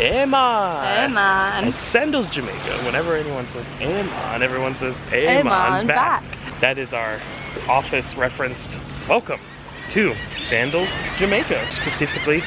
Amen. Amen. It's Sandals, Jamaica. Whenever anyone says Amen, everyone says Amen Amen back. back. That is our office referenced welcome to Sandals, Jamaica, specifically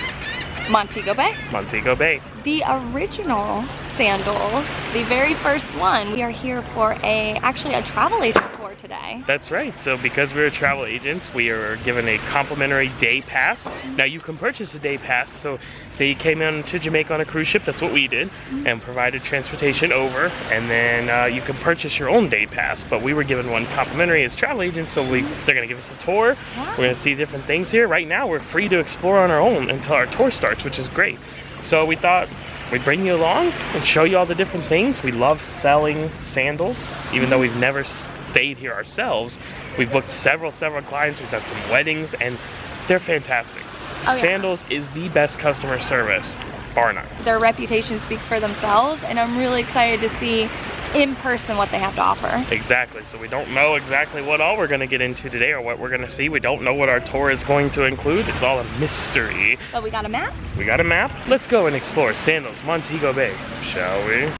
Montego Bay. Montego Bay. The original Sandals, the very first one. We are here for actually a travel agent tour today. That's right. So because we're travel agents, we are given a complimentary day pass. Now you can purchase a day pass. So say you came in to Jamaica on a cruise ship, that's what we did, and provided transportation over, and then you can purchase your own day pass. But we were given one complimentary as travel agents, so they're gonna give us a tour. Yeah. We're gonna see different things here. Right now we're free to explore on our own until our tour starts, which is great. So we thought we'd bring you along and show you all the different things. We love selling sandals, even though we've never stayed here ourselves. We've booked several clients. We've done some weddings, and they're fantastic. Oh, yeah. Sandals is the best customer service, bar none. Their reputation speaks for themselves, and I'm really excited to see in person what they have to offer. Exactly. So we don't know exactly what all we're going to get into today or what we're going to see. We don't know what our tour is going to include. It's all a mystery. But we got a map. We got a map. Let's go and explore Sandals Montego Bay, shall we?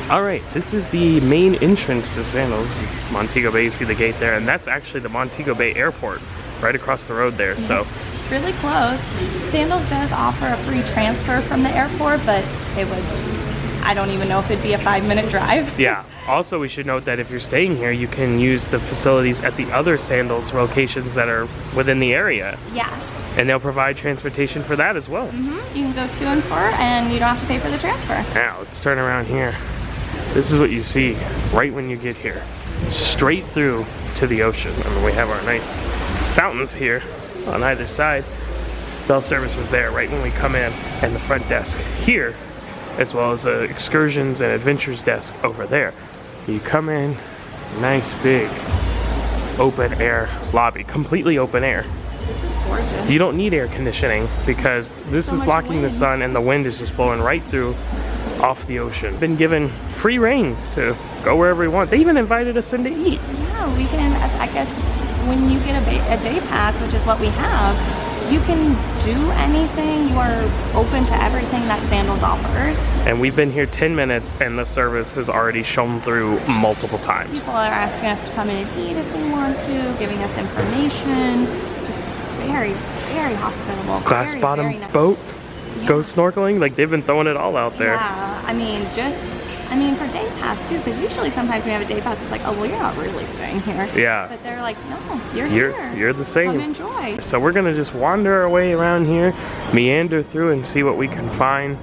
All right, this is the main entrance to Sandals Montego Bay. You see the gate there, and that's actually the Montego Bay Airport right across the road there. So it's really close. Sandals does offer a free transfer from the airport, but it would, I don't even know if it'd be a 5-minute drive. yeah. Also, we should note that if you're staying here, you can use the facilities at the other Sandals locations that are within the area. Yes. And they'll provide transportation for that as well. You can go to and fro, and you don't have to pay for the transfer. Now, let's turn around here. This is what you see right when you get here. Straight through to the ocean. I mean, we have our nice fountains here on either side. Bell service is there right when we come in, and the front desk here, as well as the excursions and adventures desk over there. You come in, nice big open air lobby, completely open air. This is gorgeous. You don't need air conditioning because this is blocking the sun, and the wind is just blowing right through off the ocean. Been given free reign to go wherever we want. They even invited us in to eat. Yeah, we can, I guess, when you get a day pass, which is what we have, you can do anything. You are open to everything that Sandals offers. And we've been here 10 minutes and the service has already shown through multiple times. People are asking us to come in and eat if they want to, giving us information. Just very, very hospitable. Glass bottom boat, go snorkeling, like they've been throwing it all out there. Yeah, I mean, for day pass too, because usually sometimes we have a day pass, it's like, oh, well, you're not really staying here. Yeah. But they're like, no, you're here. You're the same. Come enjoy. So we're gonna just wander our way around here, meander through and see what we can find.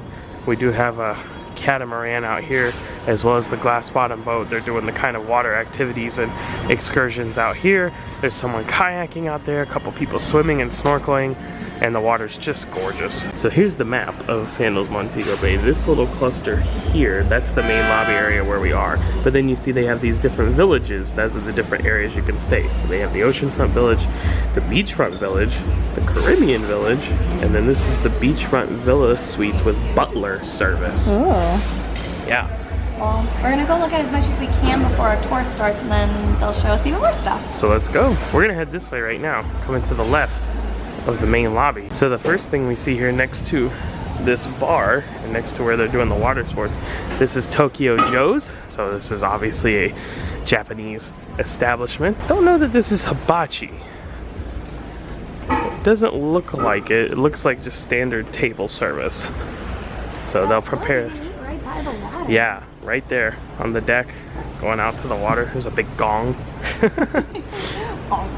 We do have a catamaran out here, as well as the glass bottom boat. They're doing the kind of water activities and excursions out here. There's someone kayaking out there, a couple people swimming and snorkeling, and the water's just gorgeous. So here's the map of Sandals Montego Bay. This little cluster here, that's the main lobby area where we are. But then you see they have these different villages. Those are the different areas you can stay. So they have the Oceanfront village, the Beachfront village, the Caribbean village, and then this is the Beachfront Villa Suites with butler service. Oh. Yeah. Well, we're gonna go look at as much as we can before our tour starts, and then they'll show us even more stuff. So let's go. We're gonna head this way right now, coming to the left of the main lobby. So the first thing we see here next to this bar, and next to where they're doing the water sports, this is Tokyo Joe's. So this is obviously a Japanese establishment. Don't know that this is hibachi. It doesn't look like it. It looks like just standard table service. So they'll prepare. Right by the water. Yeah, right there on the deck, going out to the water. There's a big gong.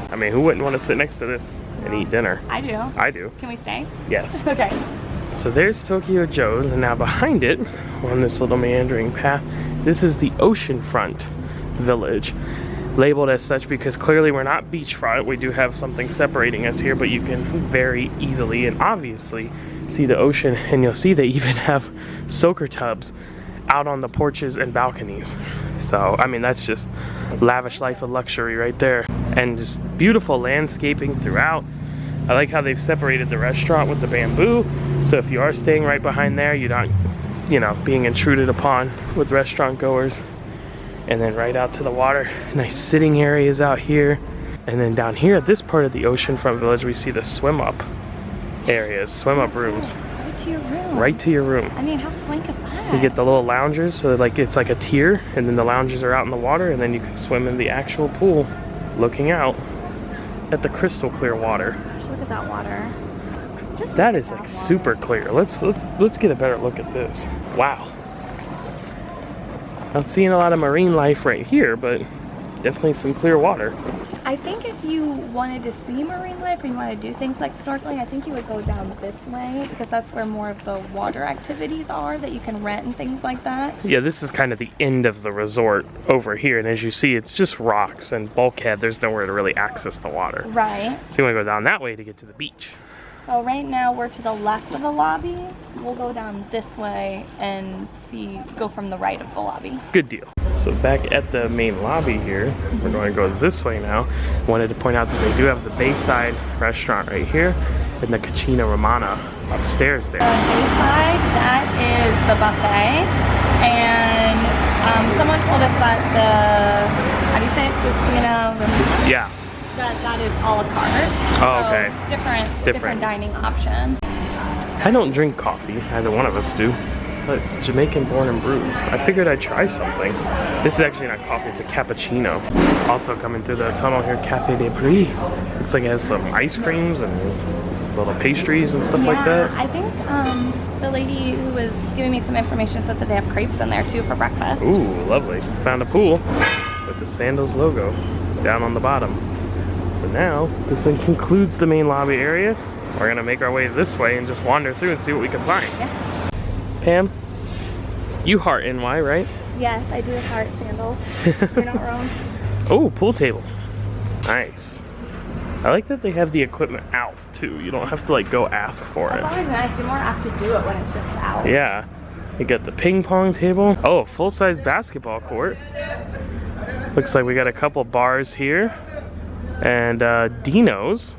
I mean, who wouldn't want to sit next to this and eat dinner? I do. I do. Can we stay? Yes. Okay. So there's Tokyo Joe's, and now behind it, on this little meandering path, this is the Oceanfront Village. Labeled as such because clearly we're not beachfront. We do have something separating us here, but you can very easily and obviously see the ocean, and you'll see they even have soaker tubs out on the porches and balconies. So, I mean, that's just lavish life of luxury right there. And just beautiful landscaping throughout. I like how they've separated the restaurant with the bamboo. So if you are staying right behind there, you're not, you know, being intruded upon with restaurant goers. And then right out to the water, nice sitting areas out here. And then down here at this part of the Oceanfront Village, we see the swim up areas, swim up rooms. Right to your room. Right to your room. I mean, how swank is that? You get the little loungers, so like it's like a tier, and then the loungers are out in the water, and then you can swim in the actual pool, looking out at the crystal clear water. Look at that water. Just that is like super clear. Let's get a better look at this. Wow. Not seeing a lot of marine life right here, but definitely some clear water. I think if you wanted to see marine life or you want to do things like snorkeling, I think you would go down this way because that's where more of the water activities are that you can rent and things like that. Yeah, this is kind of the end of the resort over here, and as you see, it's just rocks and bulkhead. There's nowhere to really access the water. Right. So you want to go down that way to get to the beach. So right now we're to the left of the lobby. We'll go down this way and go from the right of the lobby. Good deal. So back at the main lobby here, we're going to go this way now. Wanted to point out that they do have the Bayside restaurant right here and the Cucina Romana upstairs there. The Bayside, that is the buffet. And someone told us that how do you say it? Cucina Romana? Yeah. That is a la carte. Oh, so okay. Different dining options. I don't drink coffee, either one of us do, but Jamaican born and brewed. I figured I'd try something. This is actually not coffee, it's a cappuccino. Also coming through the tunnel here, Cafe de Brie. Looks like it has some ice creams and little pastries and stuff like that. I think the lady who was giving me some information said that they have crepes in there too for breakfast. Ooh, lovely. Found a pool with the Sandals logo down on the bottom. So now, this thing concludes the main lobby area. We're gonna make our way this way and just wander through and see what we can find. Yeah. Pam, you heart NY, right? Yes, I do heart Sandals. You're not wrong. Oh, pool table. Nice. I like that they have the equipment out too. You don't have to like go ask for it. It's always nice. You more have to do it when it's just out. Yeah. You got the ping pong table. Oh, full-size basketball court. Looks like we got a couple bars here. And Dino's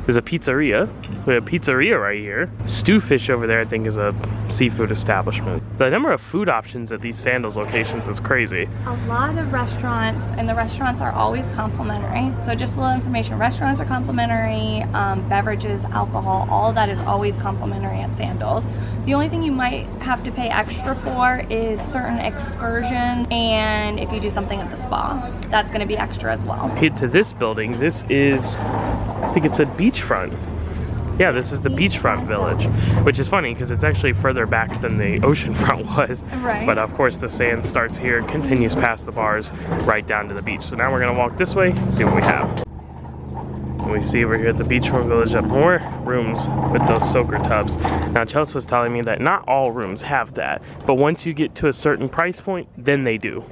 is a pizzeria. We have a pizzeria right here. Stew Fish over there, I think, is a seafood establishment. The number of food options at these Sandals locations is crazy. A lot of restaurants, and the restaurants are always complimentary. So just a little information, restaurants are complimentary, beverages, alcohol, all of that is always complimentary at Sandals. The only thing you might have to pay extra for is certain excursions, and if you do something at the spa, that's gonna be extra as well. Head to this building. This is, I think it's a Beachfront. Yeah, this is the Beachfront Village, which is funny because it's actually further back than the Oceanfront was. Right. But of course the sand starts here and continues past the bars right down to the beach. So now we're gonna walk this way and see what we have. And we see over here at the Beachfront Village that more rooms with those soaker tubs. Now Chelsea was telling me that not all rooms have that, but once you get to a certain price point, then they do.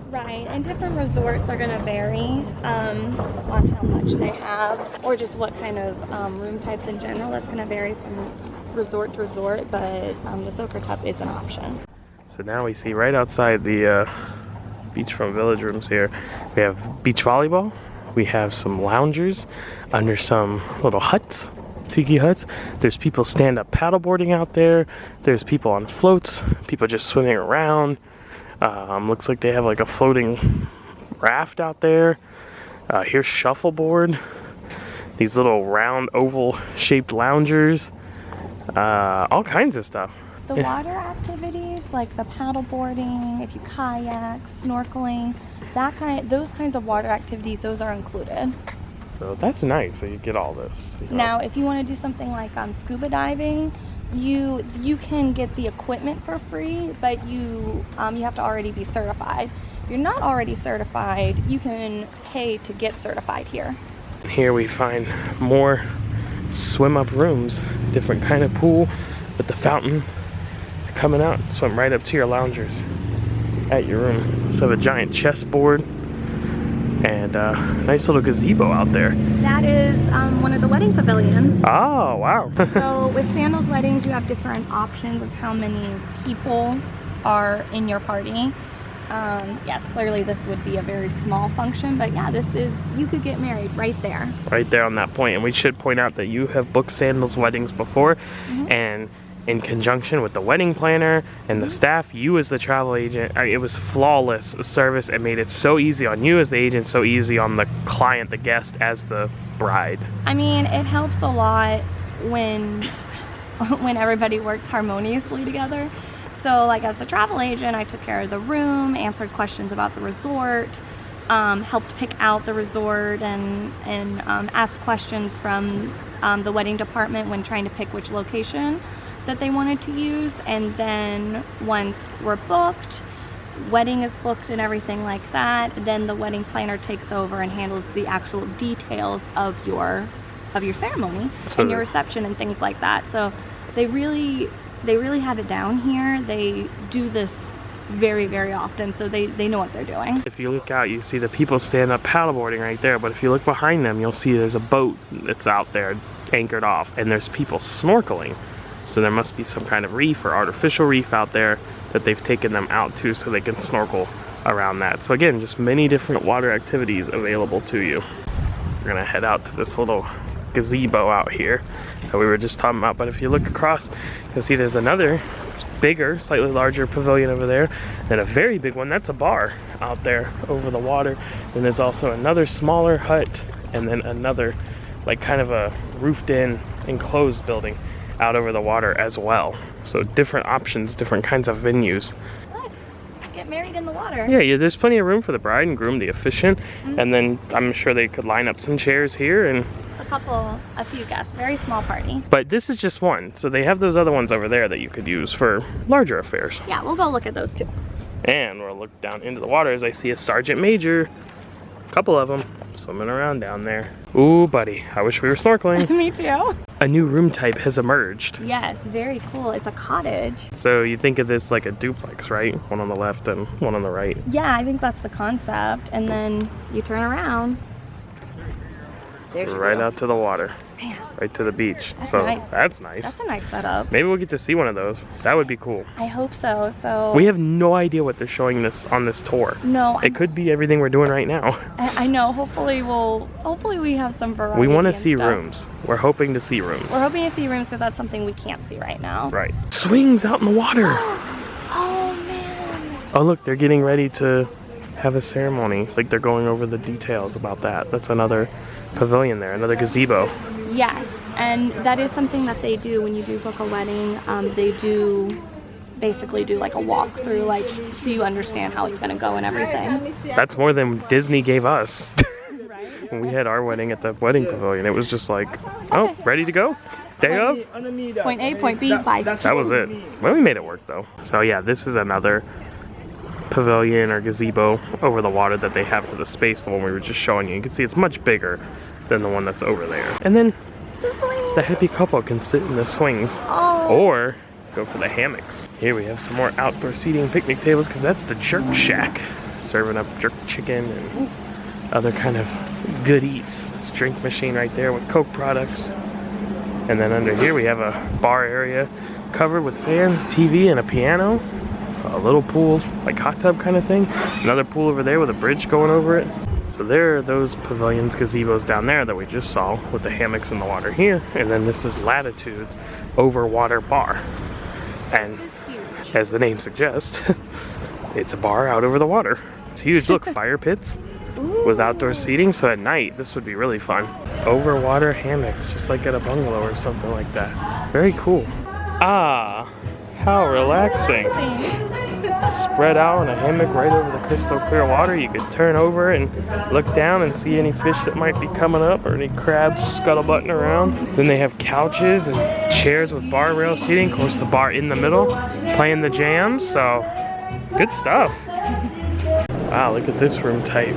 Right, and different resorts are going to vary on how much they have, or just what kind of room types in general. That's going to vary from resort to resort, but the soaker tub is an option. So now we see right outside the Beachfront Village rooms here, we have beach volleyball, we have some loungers under some little huts, tiki huts. There's people stand-up paddleboarding out there, there's people on floats, people just swimming around. Looks like they have like a floating raft out there. Here's shuffleboard. These little round oval shaped loungers. All kinds of stuff. The water activities like the paddleboarding, if you kayak, snorkeling, those kinds of water activities, those are included. So that's nice. So you get all this. You know. Now, if you want to do something like scuba diving, you can get the equipment for free, but you have to already be certified. If you're not already certified, you can pay to get certified here. Here we find more swim up rooms, different kind of pool with the fountain coming out, swim right up to your loungers at your room. So have a giant chessboard and a nice little gazebo out there. That is one of the wedding pavilions. Oh, wow. So with Sandals weddings, you have different options of how many people are in your party. Yes, clearly this would be a very small function, but yeah, you could get married right there. Right there on that point. And we should point out that you have booked Sandals weddings before, and in conjunction with the wedding planner and the staff, you as the travel agent, it was flawless service and made it so easy on you as the agent, so easy on the client, the guest, as the bride. I mean, it helps a lot when when everybody works harmoniously together. So like as the travel agent, I took care of the room, answered questions about the resort, helped pick out the resort, and asked questions from the wedding department when trying to pick which location that they wanted to use. And then once we're booked, wedding is booked and everything like that, then the wedding planner takes over and handles the actual details of your ceremony and your reception and things like that. So they really have it down here. They do this very, very often, so they know what they're doing. If you look out, you see the people stand up paddleboarding right there, but if you look behind them, you'll see there's a boat that's out there anchored off, and there's people snorkeling. So there must be some kind of reef or artificial reef out there that they've taken them out to so they can snorkel around that. So again, just many different water activities available to you. We're gonna head out to this little gazebo out here that we were just talking about, but if you look across, you'll see there's another bigger, slightly larger pavilion over there, and a very big one. That's a bar out there over the water. And there's also another smaller hut, and then another like kind of a roofed in enclosed building out over the water as well. So different options, different kinds of venues. Look, get married in the water. Yeah, there's plenty of room for the bride and groom, the officiant, and then I'm sure they could line up some chairs here and a few guests. Very small party. But this is just one, so they have those other ones over there that you could use for larger affairs. Yeah, we'll go look at those too. And we'll look down into the water as I see a sergeant major, a couple of them, swimming around down there. Ooh, buddy, I wish we were snorkeling. Me too. A new room type has emerged. Yes, very cool. It's a cottage. So you think of this like a duplex, right? One on the left and one on the right. Yeah, I think that's the concept. And then you turn around. Right out to the water. Man. Right to the beach. That's so nice. That's nice. That's a nice setup. Maybe we'll get to see one of those. That would be cool. I hope so. So we have no idea what they're showing this on this tour. No. It could be everything we're doing right now. I know. Hopefully we have some variety. We want to see rooms. We're hoping to see rooms. We're hoping to see rooms because that's something we can't see right now. Right. Swings out in the water. Oh man. Oh look, they're getting ready to have a ceremony. Like they're going over the details about that. That's another pavilion there, another gazebo. Yes, and that is something that they do when you do book a wedding. They do basically do like a walkthrough, like so you understand how it's going to go and everything. That's more than Disney gave us. When we had our wedding at the wedding pavilion, it was just like, oh, ready to go? Day of? Point A, point B, bye. That was it. Well, we made it work though. So yeah, this is another pavilion or gazebo over the water that they have for the space, the one we were just showing you. You can see it's much bigger than the one that's over there. And then the happy couple can sit in the swings or go for the hammocks. Here we have some more outdoor seating picnic tables because that's the jerk shack, serving up jerk chicken and other kind of good eats. There's a drink machine right there with Coke products. And then under here we have a bar area covered with fans, TV, and a piano. A little pool, like hot tub kind of thing. Another pool over there with a bridge going over it. So there are those pavilions, gazebos down there that we just saw with the hammocks in the water here. And then this is Latitudes Overwater Bar. And as the name suggests, it's a bar out over the water. It's huge. Look, fire pits with outdoor seating. So at night, this would be really fun. Overwater hammocks, just like at a bungalow or something like that. Very cool. Ah, how relaxing. Spread out in a hammock right over the crystal clear water. You could turn over and look down and see any fish that might be coming up or any crabs scuttlebutting around. Then they have couches and chairs with bar rail seating. Of course, the bar in the middle, playing the jams. So, good stuff. Wow, look at this room type.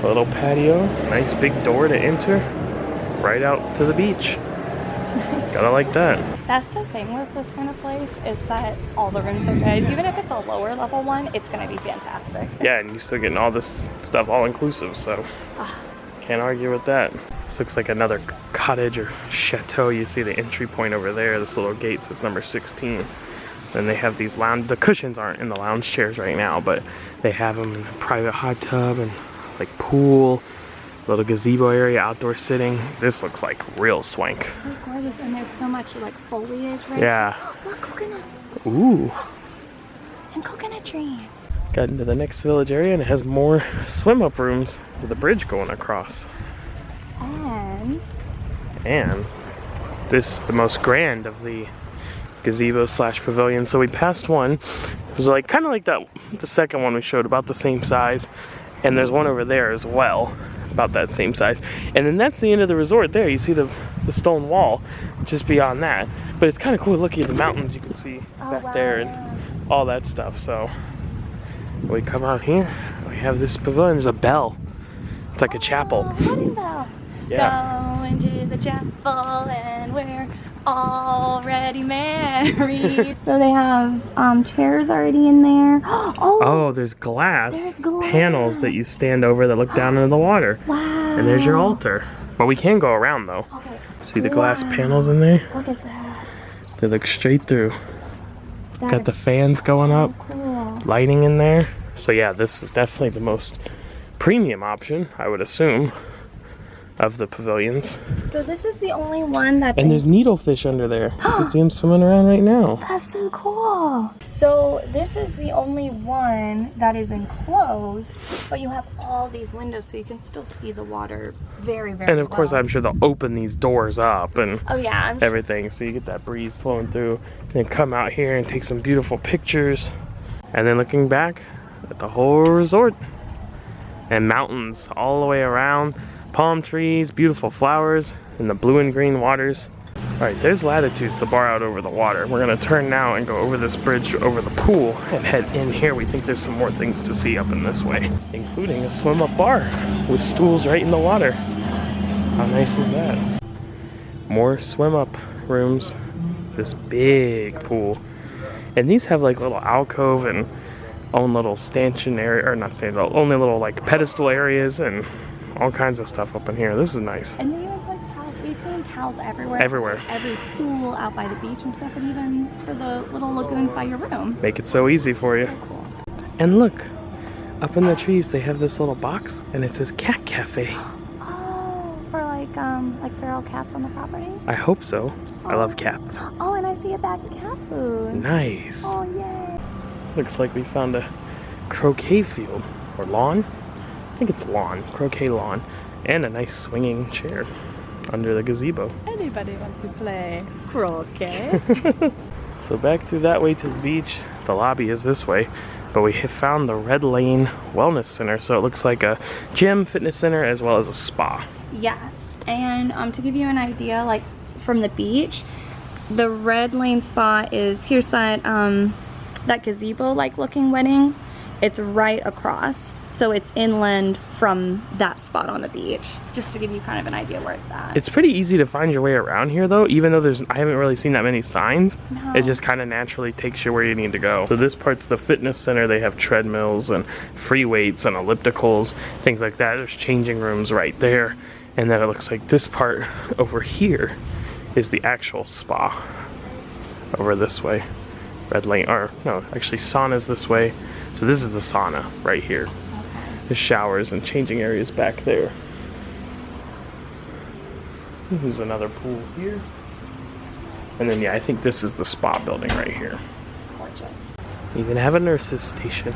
A little patio, nice big door to enter, right out to the beach. Gotta like that. That's the thing with this kind of place is that all the rooms are good. Even if it's a lower level one, it's gonna be fantastic. Yeah, and you're still getting all this stuff all inclusive, so can't argue with that. This looks like another cottage or chateau. You see the entry point over there. This little gate says number 16. Then they have these lounge, the cushions aren't in the lounge chairs right now, but they have them in a private hot tub and like pool, little gazebo area, outdoor sitting. This looks like real swank. It's so gorgeous, and there's so much like foliage right Yeah. Look, coconuts. Ooh. And coconut trees. Got into the next village area and it has more swim up rooms with a bridge going across. And this the most grand of the gazebo slash pavilion. So we passed one. It was like kind of like that the second one we showed, about the same size, and there's one over there as well about that same size, and then that's the end of the resort. There you see the stone wall just beyond that, but it's kind of cool looking at the mountains you can see back there and all that stuff. So we come out here, we have this pavilion. There's a bell. It's like a chapel. Wedding bell. Yeah. Going to the chapel and we're already married. So they have chairs already in there. Oh, there's glass panels that you stand over that look down into the water. Wow. And there's your altar. But we can go around though. Okay. See the glass panels in there? Look at that. They look straight through. Got the fans going up. Cool. Lighting in there. So yeah, this is definitely the most premium option, I would assume, of the pavilions. So this is the only one that's and there's needlefish under there. You can see them swimming around right now. That's so cool. So this is the only one that is enclosed, but you have all these windows so you can still see the water very, very And of course, well. I'm sure they'll open these doors up and oh yeah, everything, so you get that breeze flowing through. And then come out here and take some beautiful pictures. And then looking back at the whole resort. And mountains all the way around. Palm trees, beautiful flowers, and the blue and green waters. Alright, there's Latitudes, the bar out over the water. We're gonna turn now and go over this bridge over the pool and head in here. We think there's some more things to see up in this way, including a swim up bar with stools right in the water. How nice is that? More swim up rooms. This big pool. And these have like little alcove and own little stanchion area, or not stanchion, only little like pedestal areas and all kinds of stuff up in here. This is nice. And they even put towels. We've seen towels everywhere. Everywhere. Every pool out by the beach and stuff, and even for the little lagoons by your room. Make it so easy for you. So cool. And look, up in the trees they have this little box and it says Cat Cafe. Oh, for like feral cats on the property? I hope so. I love cats. Oh, and I see a bag of cat food. Nice. Oh, yay. Looks like we found a croquet field or lawn. I think it's lawn, croquet lawn, and a nice swinging chair under the gazebo. Anybody want to play croquet? So back through that way to the beach. The lobby is this way, but we have found the Red Lane Wellness Center. So it looks like a gym, fitness center, as well as a spa. Yes, and to give you an idea, like from the beach, the Red Lane Spa is, here's that that gazebo like looking wedding. It's right across, so it's inland from that spot on the beach, just to give you kind of an idea where it's at. It's pretty easy to find your way around here though, even though I haven't really seen that many signs. No. It just kind of naturally takes you where you need to go. So this part's the fitness center. They have treadmills and free weights and ellipticals, things like that. There's changing rooms right there. And then it looks like this part over here is the actual spa over this way. Red Lane, or no, actually sauna's this way. So this is the sauna right here. Okay. The showers and changing areas back there. There's another pool here. And then yeah, I think this is the spa building right here. Gorgeous. You even have a nurse's station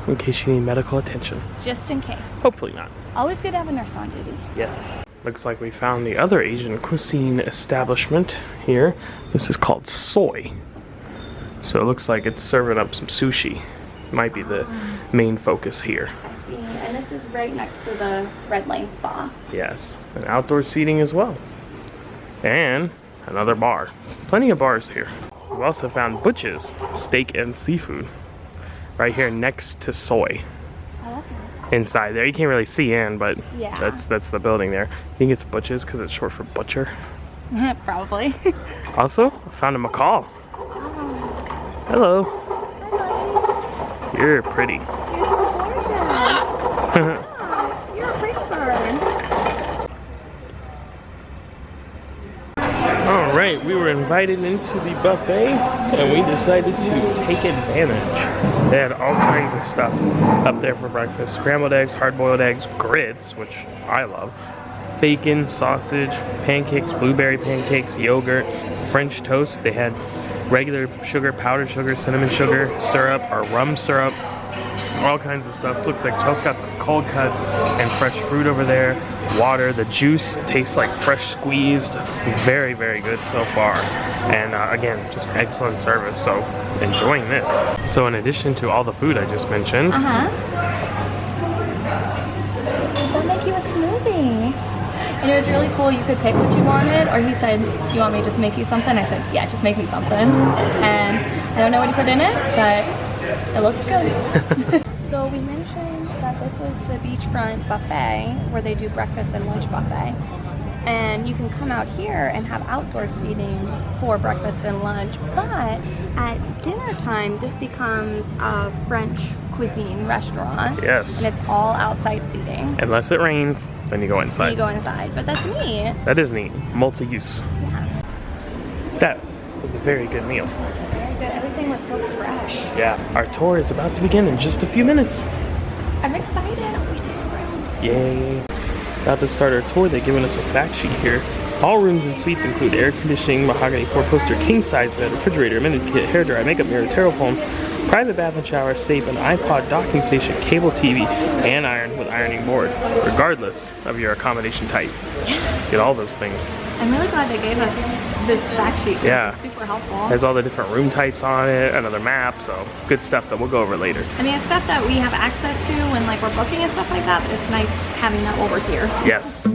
in case you need medical attention. Just in case. Hopefully not. Always good to have a nurse on duty. Yes. Looks like we found the other Asian cuisine establishment here. This is called Soy. So it looks like it's serving up some sushi. Might be the main focus here. I see, and this is right next to the Red Lane Spa. Yes, and outdoor seating as well. And another bar. Plenty of bars here. We've also found Butch's Steak and Seafood right here next to Soy. Inside there, you can't really see in, but Yeah. that's the building there. I think it's Butch's because it's short for butcher. Probably. Also, I found a macaw. Hello. You're pretty. You're so gorgeous. You're a pretty bird. Alright, we were invited into the buffet and we decided to take advantage. They had all kinds of stuff up there for breakfast. Scrambled eggs, hard-boiled eggs, grits, which I love, bacon, sausage, pancakes, blueberry pancakes, yogurt, French toast. They had regular sugar, powdered sugar, cinnamon sugar, syrup, or rum syrup, all kinds of stuff. Looks like Chelsea's got some cold cuts and fresh fruit over there. Water, the juice tastes like fresh squeezed. Very, very good so far. And again, just excellent service, so enjoying this. So in addition to all the food I just mentioned, they'll make you a smoothie. And it was really cool. You could pick what you wanted, or he said, you want me to just make you something? I said, yeah, just make me something. And I don't know what he put in it, but it looks good. So we mentioned that this is the Beachfront buffet, where they do breakfast and lunch buffet. And you can come out here and have outdoor seating for breakfast and lunch. But at dinner time, this becomes a French cuisine restaurant. Yes. And it's all outside seating. Unless it rains, then you go inside. You go inside, but that's neat. That is neat. Multi-use. Yeah. That was a very good meal. It was very good. Everything was so fresh. Yeah. Our tour is about to begin in just a few minutes. I'm excited. Oh, we see some rooms. Yay. About to start our tour, they've given us a fact sheet here. All rooms and suites include air conditioning, mahogany 4-poster king-size bed, refrigerator, amenity kit, hairdryer, makeup mirror, TerraFoam, private bath and shower, safe, an iPod docking station, cable TV, and iron with ironing board, regardless of your accommodation type. Yeah. Get all those things. I'm really glad they gave us this fact sheet. Yeah. It's super helpful. Has all the different room types on it, another map, so good stuff that we'll go over later. I mean, it's stuff that we have access to when like we're booking and stuff like that, but it's nice having that over here. Yes.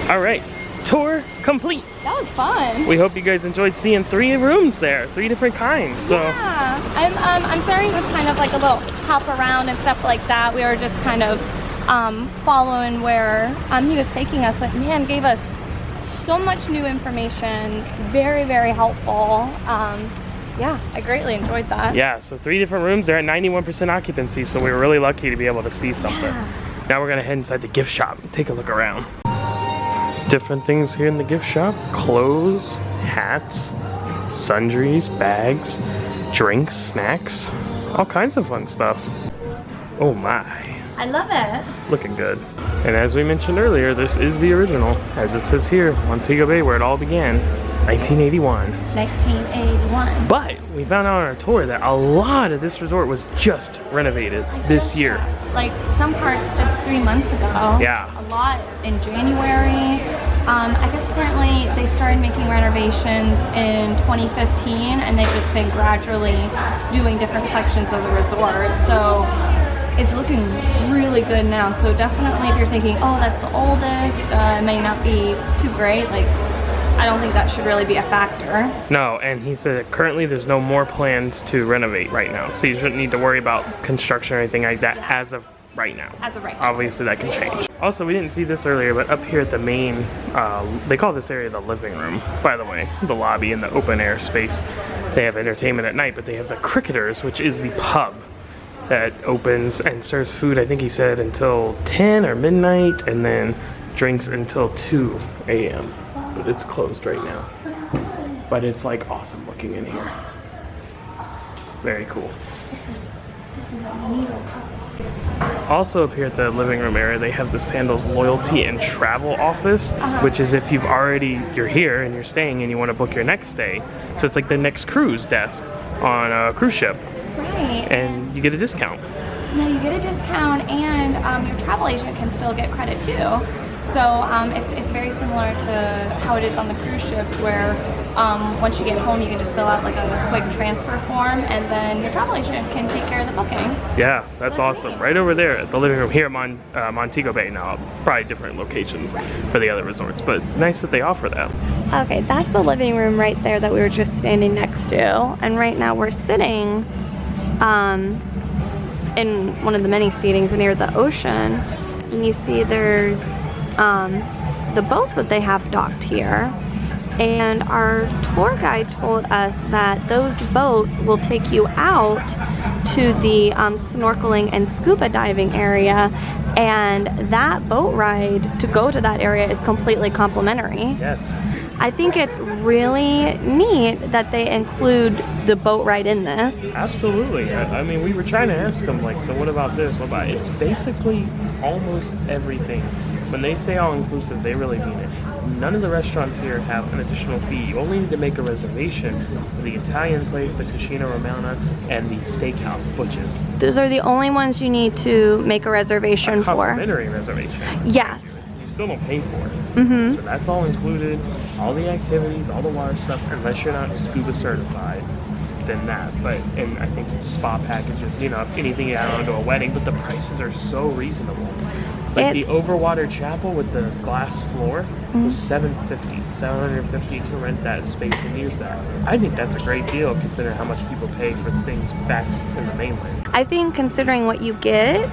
All right, tour complete. That was fun. We hope you guys enjoyed seeing 3 rooms there, 3 different kinds. So yeah, I'm sorry it was kind of like a little hop around and stuff like that. We were just kind of following where he was taking us, but man, gave us so much new information. Very, very helpful. Yeah, I greatly enjoyed that. Yeah, so 3 different rooms. They're at 91% occupancy, so we were really lucky to be able to see something. Yeah. Now we're gonna head inside the gift shop and take a look around. Different things here in the gift shop. Clothes, hats, sundries, bags, drinks, snacks, all kinds of fun stuff. Oh my. I love it. Looking good. And as we mentioned earlier, this is the original, as it says here, Montego Bay, where it all began, 1981. 1981. But we found out on our tour that a lot of this resort was just renovated this year. Like some parts just 3 months ago. Yeah. A lot in January. I guess apparently they started making renovations in 2015 and they've just been gradually doing different sections of the resort. So it's looking really good now. So definitely if you're thinking, oh, that's the oldest, it may not be too great, like I don't think that should really be a factor. No, and he said that currently there's no more plans to renovate right now. So you shouldn't need to worry about construction or anything like that as of right now. As of right now. Obviously that can change. Also, we didn't see this earlier, but up here at the main, they call this area the living room, by the way, the lobby and the open air space. They have entertainment at night, but they have the Cricketers, which is the pub that opens and serves food, I think he said, until 10 or midnight, and then drinks until 2 a.m. But it's closed right now. But it's like awesome looking in here. Very cool. This is a neat pub. Also up here at the living room area, they have the Sandals Loyalty and Travel Office, which is if you're here and you're staying and you want to book your next stay. So it's like the next cruise desk on a cruise ship. Right. And you get a discount. Yeah, you get a discount, and your travel agent can still get credit too. So it's very similar to how it is on the cruise ships, where once you get home, you can just fill out like a quick transfer form, and then your travel agent can take care of the booking. Yeah, that's awesome. Neat. Right over there at the living room here at Montego Bay now. Probably different locations for the other resorts, but nice that they offer that. Okay, that's the living room right there that we were just standing next to, and right now we're sitting in one of the many seatings near the ocean, and you see there's the boats that they have docked here, and our tour guide told us that those boats will take you out to the snorkeling and scuba diving area, and that boat ride to go to that area is completely complimentary. Yes. I think it's really neat that they include the boat ride in this. Absolutely. I mean, we were trying to ask them, like, so what about this? What about it? It's basically almost everything. When they say all-inclusive, they really mean it. None of the restaurants here have an additional fee. You only need to make a reservation for the Italian place, the Cucina Romana, and the steakhouse, Butch's. Those are the only ones you need to make a reservation for. Complimentary reservation. Yes. You still don't pay for it. Mm-hmm. So that's all included. All the activities, all the water stuff, unless you're not scuba certified, then that. But, and I think spa packages, you know, if anything you add on to a wedding, but the prices are so reasonable. Like the Overwater chapel with the glass floor was $750 to rent that space and use that. I think that's a great deal considering how much people pay for things back in the mainland. I think considering what you get,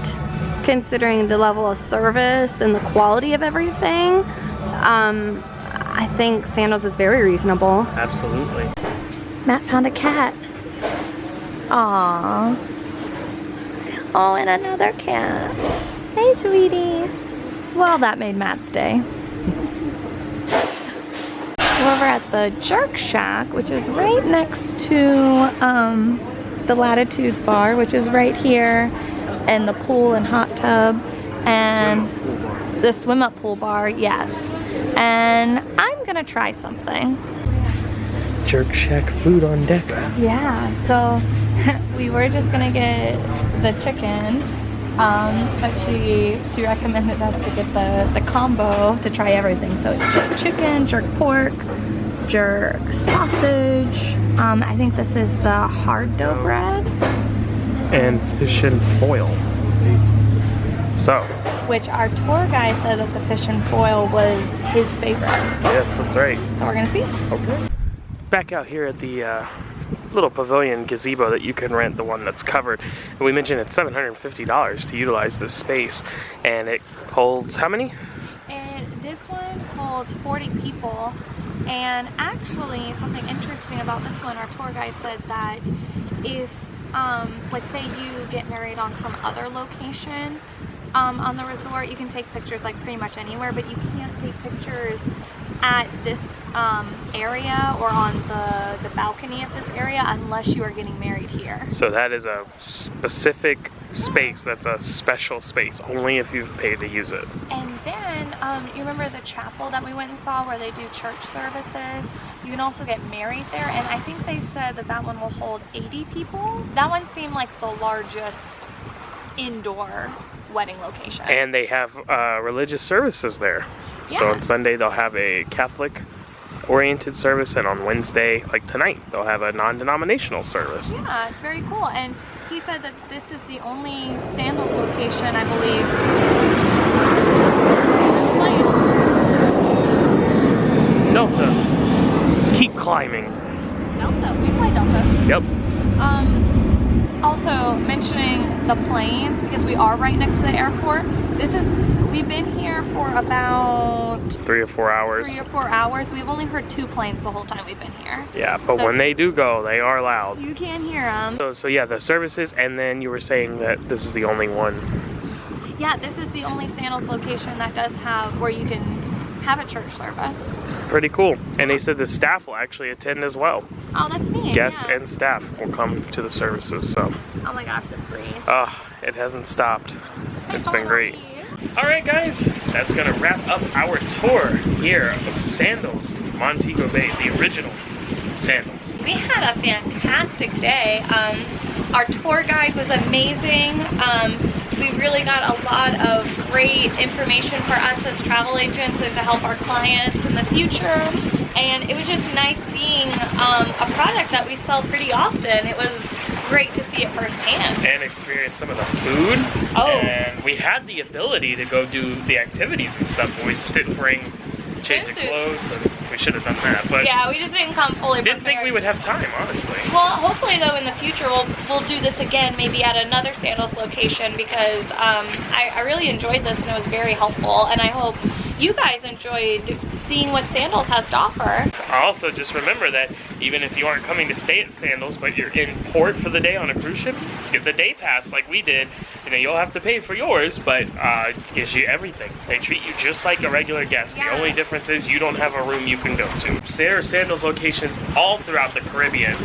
considering the level of service and the quality of everything, I think Sandals is very reasonable. Absolutely. Matt found a cat. Aww. Oh, and another cat. Hey, sweetie. Well, that made Matt's day. We're over at the Jerk Shack, which is right next to the Latitudes bar, which is right here, and the pool and hot tub, and the swim-up pool bar, yes. And I'm gonna try something. Jerk Shack food on deck. Yeah, so we were just gonna get the chicken, but she recommended us to get the combo to try everything. So it's jerk chicken, jerk pork, jerk sausage. I think this is the hard dough bread. And fish and foil. So, which our tour guide said that the fish and foil was his favorite. Yes, that's right. So we're gonna see. Okay. Back out here at the little pavilion gazebo that you can rent, the one that's covered. And we mentioned it's $750 to utilize this space, and it holds how many? And this one holds 40 people. And actually, something interesting about this one, our tour guide said that if, like say you get married on some other location on the resort, you can take pictures like pretty much anywhere, but you can't take pictures at this area or on the balcony of this area unless you are getting married here. So that is a specific space, that's a special space, only if you've paid to use it. And then, you remember the chapel that we went and saw where they do church services? You can also get married there, and I think they said that that one will hold 80 people. That one seemed like the largest indoor wedding location. And they have religious services there. Yes. So on Sunday they'll have a Catholic oriented service, and on Wednesday, like tonight, they'll have a non-denominational service. Yeah, it's very cool. And he said that this is the only Sandals location, I believe. Delta. Keep climbing. Delta. We fly Delta. Yep. Also mentioning the planes, because we are right next to the airport. We've been here for about 3 or 4 hours. 3 or 4 hours. We've only heard 2 planes the whole time we've been here. Yeah, but So when they do go, they are loud. you can hear them. So yeah, the services, and then you were saying that this is the only one. Yeah, this is the only Sandals location that does have where you can have a church service. Pretty cool. And they said the staff will actually attend as well. Oh, that's neat. Guests yeah. and staff will come to the services, so. Oh my gosh, this breeze. It hasn't stopped. It's been great. Alright guys, that's gonna wrap up our tour here of Sandals Montego Bay, the original Sandals. We had a fantastic day. Our tour guide was amazing. We really got a lot of great information for us as travel agents and to help our clients in the future. And it was just nice seeing a product that we sell pretty often. It was great to see it firsthand. And experience some of the food. Oh. And we had the ability to go do the activities and stuff, but we just didn't bring change of clothes, and we should have done that. But yeah, we just didn't come fully prepared. didn't think we would have time, honestly. Well, hopefully though in the future we'll do this again, maybe at another Sandals location, because I really enjoyed this and it was very helpful, and I hope you guys enjoyed seeing what Sandals has to offer. Also, just remember that even if you aren't coming to stay at Sandals, but you're in port for the day on a cruise ship, get the day pass like we did. You know, you'll have to pay for yours, but it gives you everything. They treat you just like a regular guest. Yeah. The only difference is you don't have a room you can go to. There are Sandals locations all throughout the Caribbean,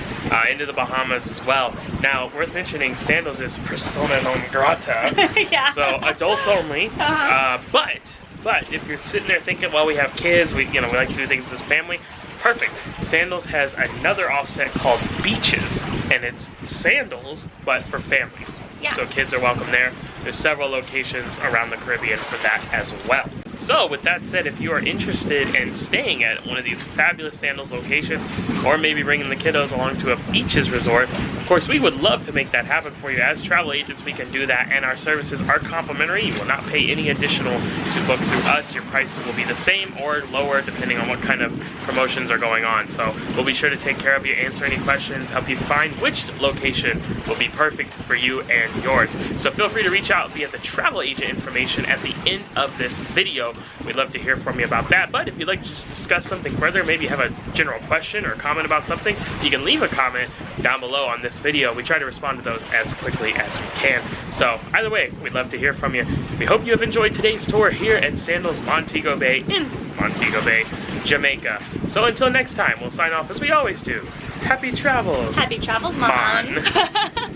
into the Bahamas as well. Now, worth mentioning, Sandals is persona non grata, Yeah. so adults only. But if you're sitting there thinking, well, we have kids, we like to do things as a family, perfect. Sandals has another offset called Beaches, and it's Sandals, but for families. Yeah. So kids are welcome there. There's several locations around the Caribbean for that as well. So with that said, if you are interested in staying at one of these fabulous Sandals locations, or maybe bringing the kiddos along to a beaches resort, of course we would love to make that happen for you. As travel agents, we can do that, and our services are complimentary. You will not pay any additional to book through us. Your prices will be the same or lower depending on what kind of promotions are going on. So we'll be sure to take care of you, answer any questions, help you find which location will be perfect for you and yours. So feel free to reach out via the travel agent information at the end of this video. We'd love to hear from you about that. But if you'd like to just discuss something further, maybe you have a general question or comment about something, you can leave a comment down below on this video. We try to respond to those as quickly as we can. So either way, we'd love to hear from you. We hope you have enjoyed today's tour here at Sandals Montego Bay in Montego Bay, Jamaica. So until next time, we'll sign off as we always do. Happy travels. Happy travels, Mom.